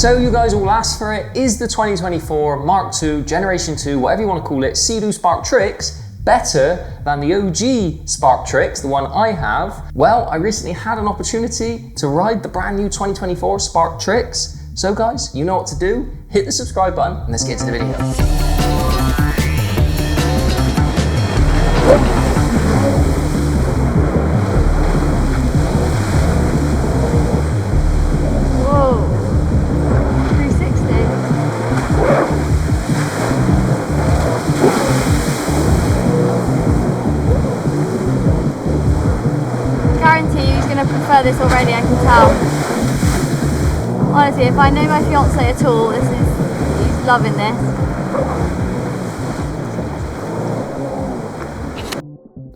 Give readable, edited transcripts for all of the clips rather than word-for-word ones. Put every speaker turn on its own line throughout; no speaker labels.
So you guys all asked for it. Is the 2024 Mark II, Generation 2, whatever you want to call it, Seadoo Spark TRIXX better than the OG Spark TRIXX, the one I have? Well, I recently had an opportunity to ride the brand new 2024 Spark TRIXX. So guys, you know what to do. Hit the subscribe button and let's get into the video.
Prefer this already, I can tell. Honestly, if I know my fiance at all, he's loving this.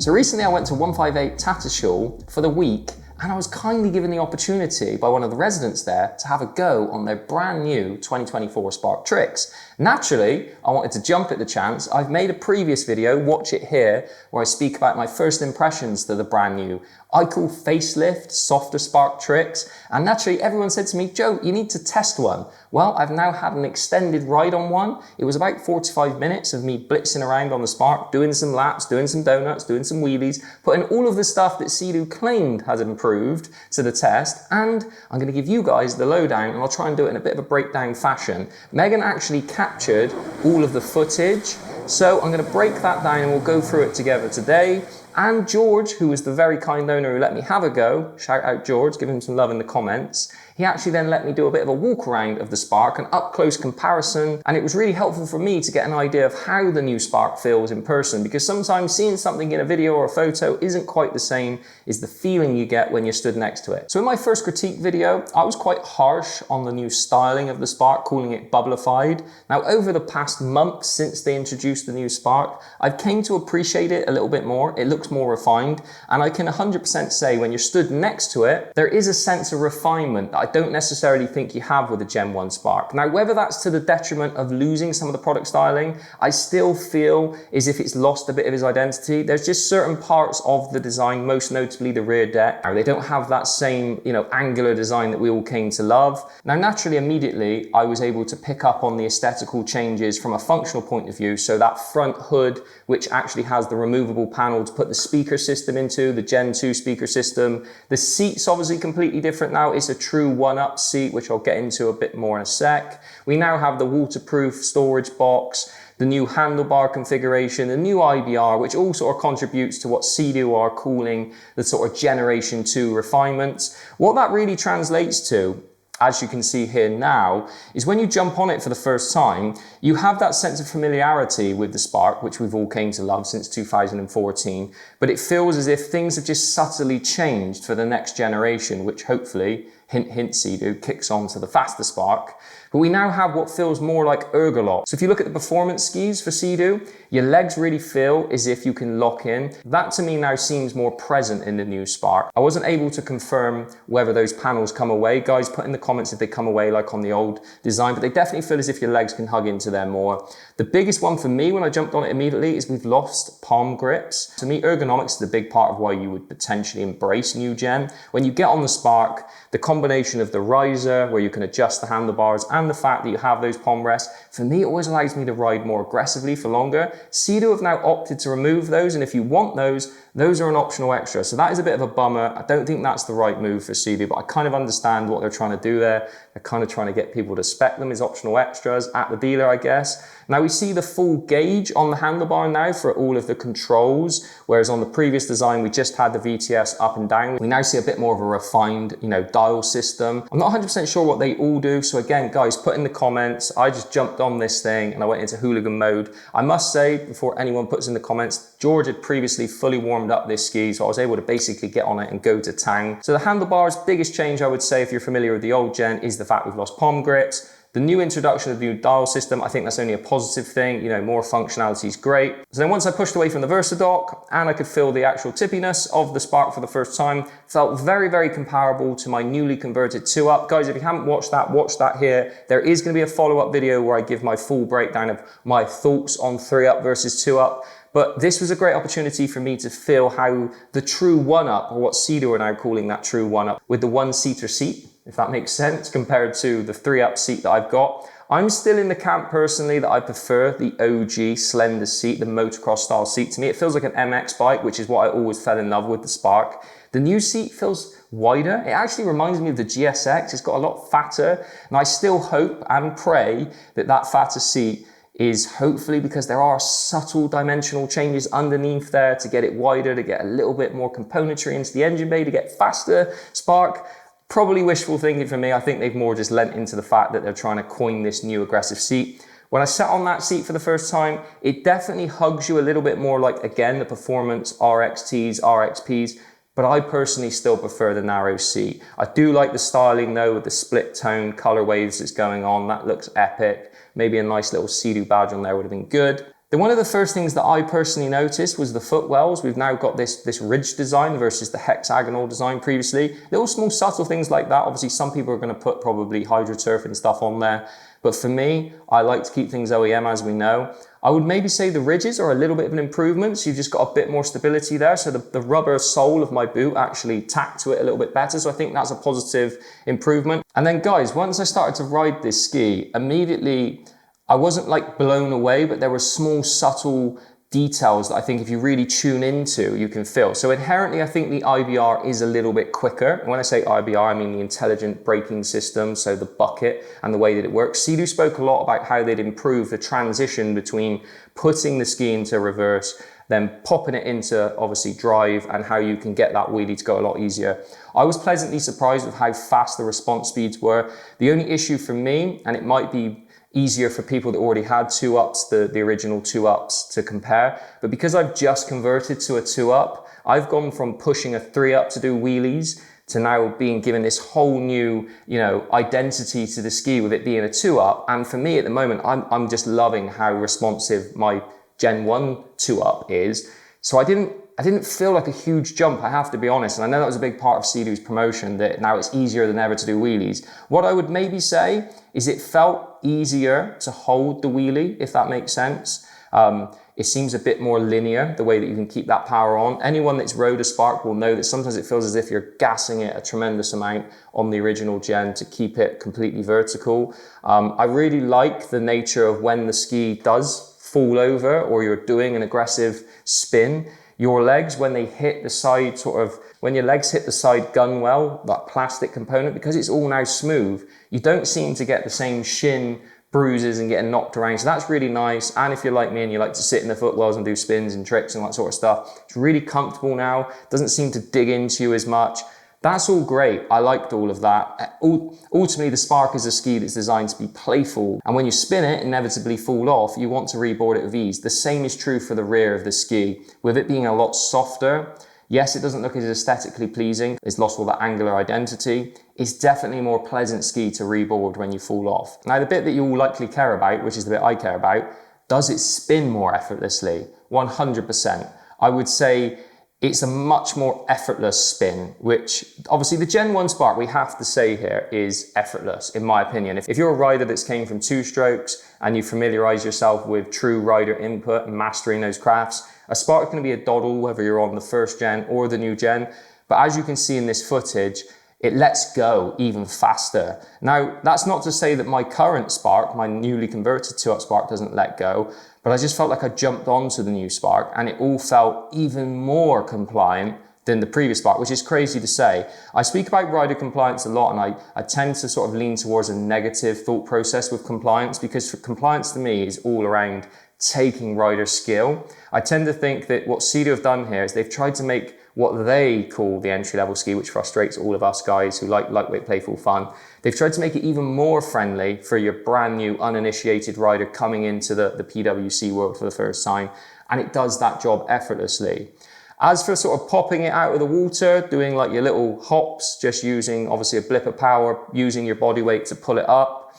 So recently I went to 158 Tattershall for the week, and I was kindly given the opportunity by one of the residents there to have a go on their brand new 2024 Spark TRIXX. Naturally, I wanted to jump at the chance. I've made a previous video, watch it here, where I speak about my first impressions to the brand new I call facelift, softer Spark TRIXX, and naturally everyone said to me, Joe, you need to test one. Well, I've now had an extended ride on one. It was about 45 minutes of me blitzing around on the Spark, doing some laps, doing some donuts, doing some wheelies, putting all of the stuff that Seadoo claimed has improved to the test, and I'm going to give you guys the lowdown, and I'll try and do it in a bit of a breakdown fashion. Megan actually captured all of the footage, so I'm going to break that down and we'll go through it together today. And George, who was the very kind owner who let me have a go, shout out George, give him some love in the comments. He actually then let me do a bit of a walk around of the Spark, an up close comparison, and it was really helpful for me to get an idea of how the new Spark feels in person, because sometimes seeing something in a video or a photo isn't quite the same as the feeling you get when you're stood next to it. So in my first critique video, I was quite harsh on the new styling of the Spark, calling it bubblified. Now over the past month since they introduced the new Spark, I've came to appreciate it a little bit more. It looks more refined, and I can 100% say when you're stood next to it, there is a sense of refinement that I don't necessarily think you have with the Gen 1 Spark. Now, whether that's to the detriment of losing some of the product styling, I still feel as if it's lost a bit of its identity. There's just certain parts of the design, most notably the rear deck. Now, they don't have that same, angular design that we all came to love. Now, naturally, immediately, I was able to pick up on the aesthetical changes from a functional point of view. So that front hood, which actually has the removable panel to put the speaker system into, the Gen 2 speaker system. The seat's obviously completely different now. It's a true one-up seat, which I'll get into a bit more in a sec. We now have the waterproof storage box, the new handlebar configuration, the new IBR, which all sort of contributes to what Seadoo are calling the sort of Generation 2 refinements. What that really translates to, as you can see here now, is when you jump on it for the first time, you have that sense of familiarity with the Spark, which we've all came to love since 2014, but it feels as if things have just subtly changed for the next generation, which hopefully, hint hint Seadoo, kicks on to the faster Spark. But we now have what feels more like ergonomics. So if you look at the performance skis for Seadoo, your legs really feel as if you can lock in. That to me now seems more present in the new Spark. I wasn't able to confirm whether those panels come away. Guys, put in the comments if they come away like on the old design, but they definitely feel as if your legs can hug into them more. The biggest one for me when I jumped on it immediately is we've lost palm grips. To me, ergonomics is a big part of why you would potentially embrace new gen. When you get on the Spark, the combination of the riser where you can adjust the handlebars and the fact that you have those palm rests, for me, it always allows me to ride more aggressively for longer. Seadoo have now opted to remove those, and if you want those are an optional extra. So that is a bit of a bummer. I don't think that's the right move for Seadoo, but I kind of understand what they're trying to do there. They're kind of trying to get people to spec them as optional extras at the dealer, I guess. Now we see the full gauge on the handlebar now for all of the controls, whereas on the previous design, we just had the VTS up and down. We now see a bit more of a refined, dial system. I'm not 100% sure what they all do. So again, guys, put in the comments. I just jumped on this thing and I went into hooligan mode. I must say, before anyone puts in the comments, George had previously fully warmed up this ski, so I was able to basically get on it and go to tang. So the handlebars, biggest change I would say if you're familiar with the old gen is the fact we've lost palm grips. The new introduction of the new dial system, I think that's only a positive thing. More functionality is great. So then once I pushed away from the VersaDock and I could feel the actual tippiness of the Spark for the first time, felt very, very comparable to my newly converted 2-Up. Guys, if you haven't watched that, watch that here. There is going to be a follow-up video where I give my full breakdown of my thoughts on 3-Up versus 2-Up. But this was a great opportunity for me to feel how the true 1-Up, or what Seadoo are now calling that true 1-Up, with the one-seater seat, if that makes sense, compared to the 3-up seat that I've got. I'm still in the camp personally that I prefer the OG slender seat, the motocross style seat. To me, it feels like an MX bike, which is what I always fell in love with the Spark. The new seat feels wider. It actually reminds me of the GSX. It's got a lot fatter, and I still hope and pray that that fatter seat is hopefully because there are subtle dimensional changes underneath there to get it wider, to get a little bit more componentry into the engine bay, to get faster. Spark, probably wishful thinking for me. I think they've more just lent into the fact that they're trying to coin this new aggressive seat. When I sat on that seat for the first time, it definitely hugs you a little bit more like, again, the performance RXTs, RXPs, but I personally still prefer the narrow seat. I do like the styling though, with the split tone color waves that's going on. That looks epic. Maybe a nice little Seadoo badge on there would have been good. Then one of the first things that I personally noticed was the footwells. We've now got this ridge design versus the hexagonal design previously. Little small subtle things like that. Obviously some people are going to put probably hydroturf and stuff on there. But for me, I like to keep things OEM, as we know. I would maybe say the ridges are a little bit of an improvement. So you've just got a bit more stability there. So the rubber sole of my boot actually tacked to it a little bit better. So I think that's a positive improvement. And then guys, once I started to ride this ski, immediately I wasn't like blown away, but there were small subtle details that I think if you really tune into, you can feel. So inherently, I think the IBR is a little bit quicker. And when I say IBR, I mean the intelligent braking system, so the bucket and the way that it works. Seadoo spoke a lot about how they'd improve the transition between putting the ski into reverse, then popping it into obviously drive, and how you can get that wheelie to go a lot easier. I was pleasantly surprised with how fast the response speeds were. The only issue for me, and it might be easier for people that already had 2-ups, the original 2-ups to compare. But because I've just converted to a 2-up, I've gone from pushing a 3-up to do wheelies to now being given this whole new, identity to the ski with it being a 2-up. And for me at the moment, I'm just loving how responsive my Gen 1 2-up is. So I didn't feel like a huge jump, I have to be honest. And I know that was a big part of Seadoo's promotion, that now it's easier than ever to do wheelies. What I would maybe say is it felt easier to hold the wheelie, if that makes sense. It seems a bit more linear, the way that you can keep that power on. Anyone that's rode a Spark will know that sometimes it feels as if you're gassing it a tremendous amount on the original gen to keep it completely vertical. I really like the nature of when the ski does fall over or you're doing an aggressive spin, your legs, when they hit the side when your legs hit the side gunwale, that plastic component, because it's all now smooth, you don't seem to get the same shin bruises and getting knocked around. So that's really nice. And if you're like me and you like to sit in the footwells and do spins and tricks and that sort of stuff, it's really comfortable now. Doesn't seem to dig into you as much. That's all great. I liked all of that. Ultimately, the Spark is a ski that's designed to be playful. And when you spin it, inevitably fall off, you want to reboard it with ease. The same is true for the rear of the ski. With it being a lot softer, yes, it doesn't look as aesthetically pleasing. It's lost all that angular identity. It's definitely a more pleasant ski to reboard when you fall off. Now, the bit that you all likely care about, which is the bit I care about, does it spin more effortlessly? 100%. I would say it's a much more effortless spin, which obviously the Gen 1 Spark, we have to say here, is effortless, in my opinion. If you're a rider that's came from 2 strokes and you familiarize yourself with true rider input and mastering those crafts, a Spark can be a doddle, whether you're on the first gen or the new gen. But as you can see in this footage, it lets go even faster. Now, that's not to say that my current Spark, my newly converted 2-up Spark, doesn't let go, but I just felt like I jumped onto the new Spark and it all felt even more compliant than the previous Spark, which is crazy to say. I speak about rider compliance a lot, and I tend to sort of lean towards a negative thought process with compliance, because compliance to me is all around taking rider skill. I tend to think that what Seadoo have done here is they've tried to make what they call the entry-level ski, which frustrates all of us guys who like lightweight, playful fun. They've tried to make it even more friendly for your brand new, uninitiated rider coming into the PWC world for the first time, and it does that job effortlessly. As for sort of popping it out of the water, doing like your little hops, just using obviously a blip of power, using your body weight to pull it up,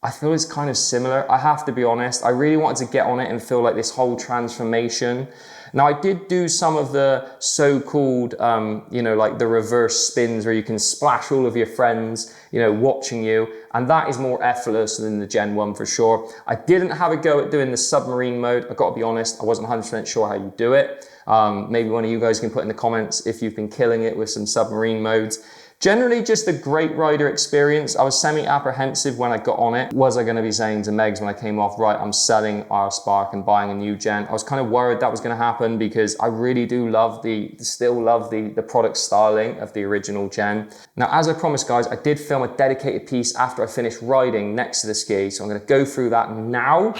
I feel it's kind of similar. I have to be honest. I really wanted to get on it and feel like this whole transformation. Now, I did do some of the so-called, like the reverse spins where you can splash all of your friends, watching you. And that is more effortless than the Gen 1 for sure. I didn't have a go at doing the submarine mode. I've got to be honest, I wasn't 100% sure how you do it. Maybe one of you guys can put in the comments if you've been killing it with some submarine modes. Generally just a great rider experience. I was semi-apprehensive when I got on it. Was I going to be saying to Megs when I came off, right, I'm selling our Spark and buying a new gen? I was kind of worried that was going to happen because I really do love still love the product styling of the original gen. Now, as I promised guys, I did film a dedicated piece after I finished riding next to the ski. So I'm going to go through that now.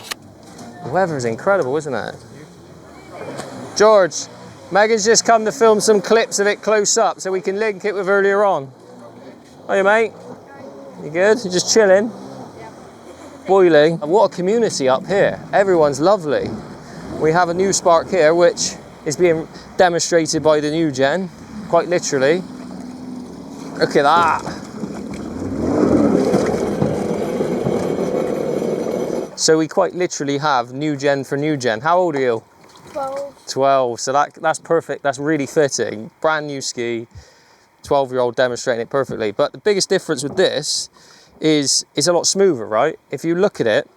The weather is incredible, isn't it? George, Megan's just come to film some clips of it close up so we can link it with earlier on. Hiya mate, you good? You just chilling? Yeah. Boiling. And what a community up here. Everyone's lovely. We have a new Spark here which is being demonstrated by the new gen, quite literally. Look at that. So we quite literally have new gen for new gen. How old are you? 12, so that's perfect, that's really fitting. Brand new ski, 12-year-old demonstrating it perfectly. But the biggest difference with this is it's a lot smoother, right? If you look at it,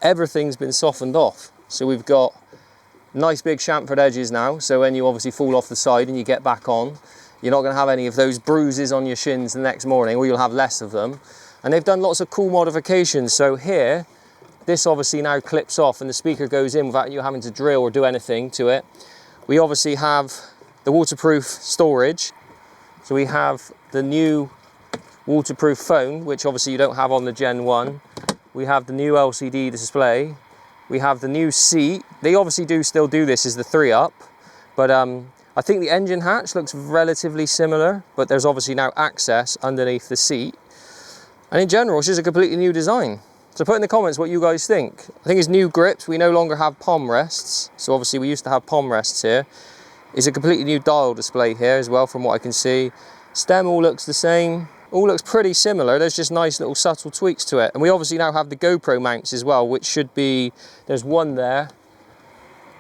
everything's been softened off. So we've got nice big chamfered edges now, so when you obviously fall off the side and you get back on, you're not going to have any of those bruises on your shins the next morning, or you'll have less of them. And they've done lots of cool modifications. So here, this obviously now clips off and the speaker goes in without you having to drill or do anything to it. We obviously have the waterproof storage. So we have the new waterproof phone, which obviously you don't have on the Gen 1. We have the new LCD display. We have the new seat. They obviously do still do this as the 3-up, but I think the engine hatch looks relatively similar, but there's obviously now access underneath the seat. And in general, it's just a completely new design. So put in the comments what you guys think. I think it's new grips. We no longer have palm rests. So obviously we used to have palm rests here. It's a completely new dial display here as well from what I can see. Stem all looks the same. All looks pretty similar. There's just nice little subtle tweaks to it. And we obviously now have the GoPro mounts as well, which should be, there's one there.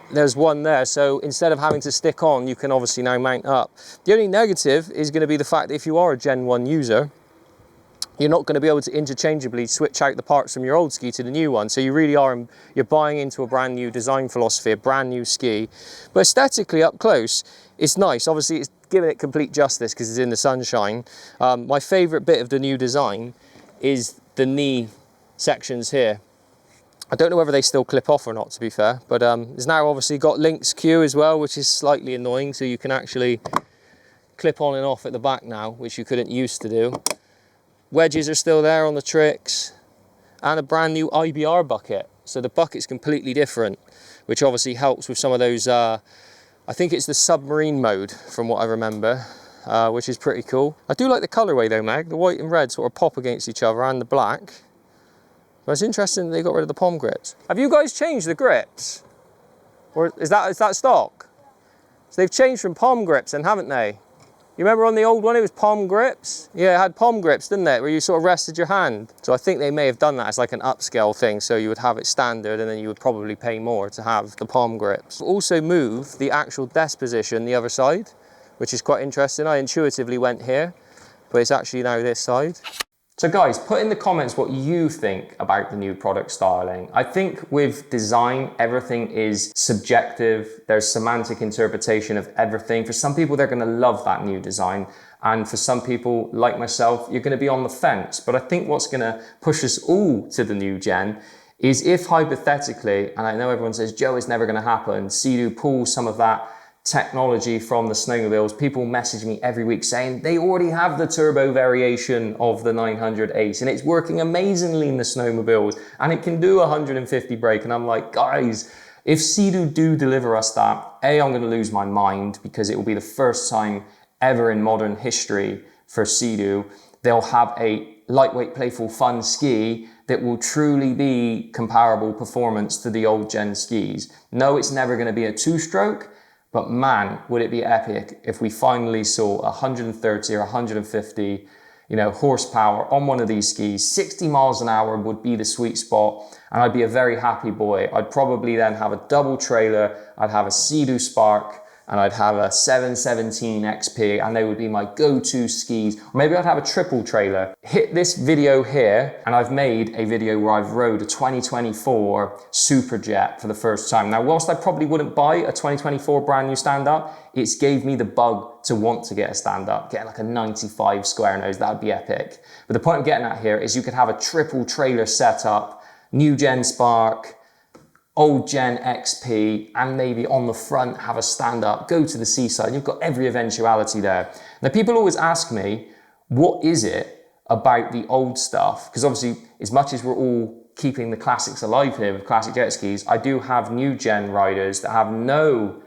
There's one there. So instead of having to stick on, you can obviously now mount up. The only negative is going to be the fact that if you are a Gen 1 user, you're not going to be able to interchangeably switch out the parts from your old ski to the new one. So you really are, you're buying into a brand new design philosophy, a brand new ski. But aesthetically up close, it's nice. Obviously it's giving it complete justice because it's in the sunshine. My favorite bit of the new design is the knee sections here. I don't know whether they still clip off or not, to be fair, but it's now obviously got Lynx Q as well, which is slightly annoying. So you can actually clip on and off at the back now, which you couldn't used to do. Wedges are still there on the TRIXX, and a brand new IBR bucket. So the bucket's completely different, which obviously helps with some of those, I think it's the submarine mode from what I remember, which is pretty cool. I do like the colorway though, Meg. The white and red sort of pop against each other, and the black. But it's interesting that they got rid of the palm grips. Have you guys changed the grips? Or is that stock? So they've changed from palm grips then, haven't they? You remember on the old one, it was palm grips? Yeah, it had palm grips, didn't it? Where you sort of rested your hand. So I think they may have done that as like an upscale thing. So you would have it standard and then you would probably pay more to have the palm grips. Also move the actual desk position the other side, which is quite interesting. I intuitively went here, but it's actually now this side. So guys, put in the comments what you think about the new product styling. I think with design, everything is subjective. There's semantic interpretation of everything. For some people, they're going to love that new design. And for some people, like myself, you're going to be on the fence. But I think what's going to push us all to the new gen is if hypothetically, and I know everyone says, Joe, it's never going to happen, Seadoo pulls some of that technology from the snowmobiles. People message me every week saying they already have the turbo variation of the 900 Ace and it's working amazingly in the snowmobiles and it can do 150 brake. And I'm like, guys, if Seadoo do deliver us that, I'm going to lose my mind because it will be the first time ever in modern history for Seadoo. They'll have a lightweight, playful, fun ski that will truly be comparable performance to the old gen skis. No, it's never going to be a two-stroke. But man, would it be epic if we finally saw 130 or 150, horsepower on one of these skis. 60 miles an hour would be the sweet spot, and I'd be a very happy boy. I'd probably then have a double trailer, I'd have a Seadoo Spark, and I'd have a 717 XP, and they would be my go-to skis. Or maybe I'd have a triple trailer. Hit this video here, and I've made a video where I've rode a 2024 Superjet for the first time. Now, whilst I probably wouldn't buy a 2024 brand new stand-up, it's gave me the bug to want to get a stand-up, get like a 95 square nose, that would be epic. But the point I'm getting at here is you could have a triple trailer setup, new gen Spark, old gen XP, and maybe on the front have a stand-up, go to the seaside, and you've got every eventuality there. Now, people always ask me, what is it about the old stuff? Because obviously, as much as we're all keeping the classics alive here with classic jet skis, I do have new gen riders that have no,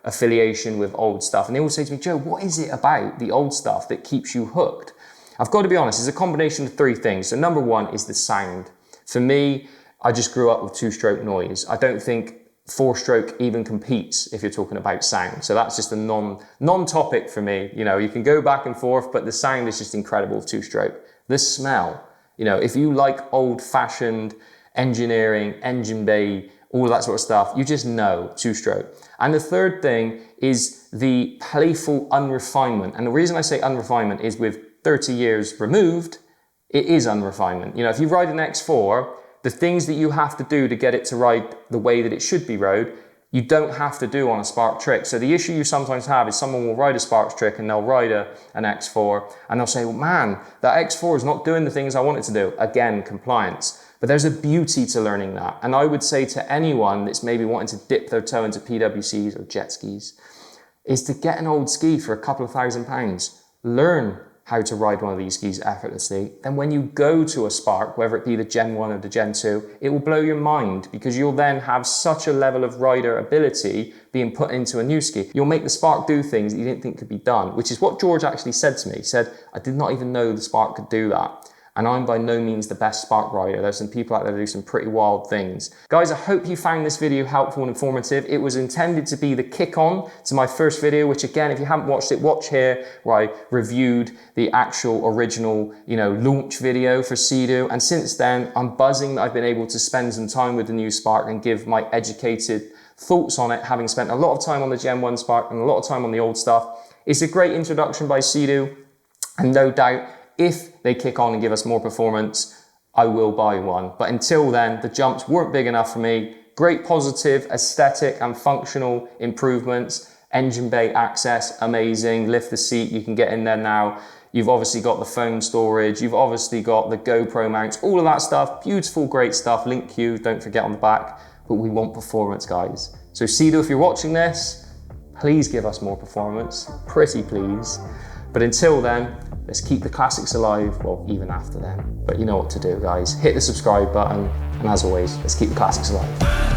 affiliation with old stuff. And they always say to me, Joe, what is it about the old stuff that keeps you hooked? I've got to be honest, it's a combination of three things. So number one is the sound. For me, I just grew up with two-stroke noise. I don't think four-stroke even competes if you're talking about sound. So that's just a non-topic for me. You can go back and forth, but the sound is just incredible with two-stroke. The smell, if you like old-fashioned engineering, engine bay, all of that sort of stuff, you just know two-stroke. And the third thing is the playful unrefinement. And the reason I say unrefinement is with 30 years removed, it is unrefinement. If you ride an X4, the things that you have to do to get it to ride the way that it should be rode, you don't have to do on a Spark TRIXX. So the issue you sometimes have is someone will ride a Spark TRIXX and they'll ride an X4 and they'll say, well, man, that X4 is not doing the things I want it to do. Again, compliance. But there's a beauty to learning that. And I would say to anyone that's maybe wanting to dip their toe into PWCs or jet skis, is to get an old ski for a couple of £1,000. Learn how to ride one of these skis effortlessly. Then when you go to a Spark, whether it be the Gen 1 or the Gen 2, it will blow your mind because you'll then have such a level of rider ability being put into a new ski. You'll make the Spark do things that you didn't think could be done, which is what George actually said to me. He said, I did not even know the Spark could do that. And I'm by no means the best Spark rider. There's some people out there that do some pretty wild things. Guys, I hope you found this video helpful and informative. It was intended to be the kick-on to my first video, which again, if you haven't watched it, watch here, where I reviewed the actual original, launch video for Seadoo. And since then, I'm buzzing that I've been able to spend some time with the new Spark and give my educated thoughts on it, having spent a lot of time on the Gen 1 Spark and a lot of time on the old stuff. It's a great introduction by Seadoo, and no doubt, if they kick on and give us more performance, I will buy one. But until then, the jumps weren't big enough for me. Great positive, aesthetic and functional improvements. Engine bay access, amazing. Lift the seat, you can get in there now. You've obviously got the phone storage. You've obviously got the GoPro mounts, all of that stuff. Beautiful, great stuff. Link queue, don't forget on the back. But we want performance, guys. So Seadoo, if you're watching this, please give us more performance. Pretty please. But until then, let's keep the classics alive, well, even after then. But you know what to do, guys. Hit the subscribe button, and as always, let's keep the classics alive.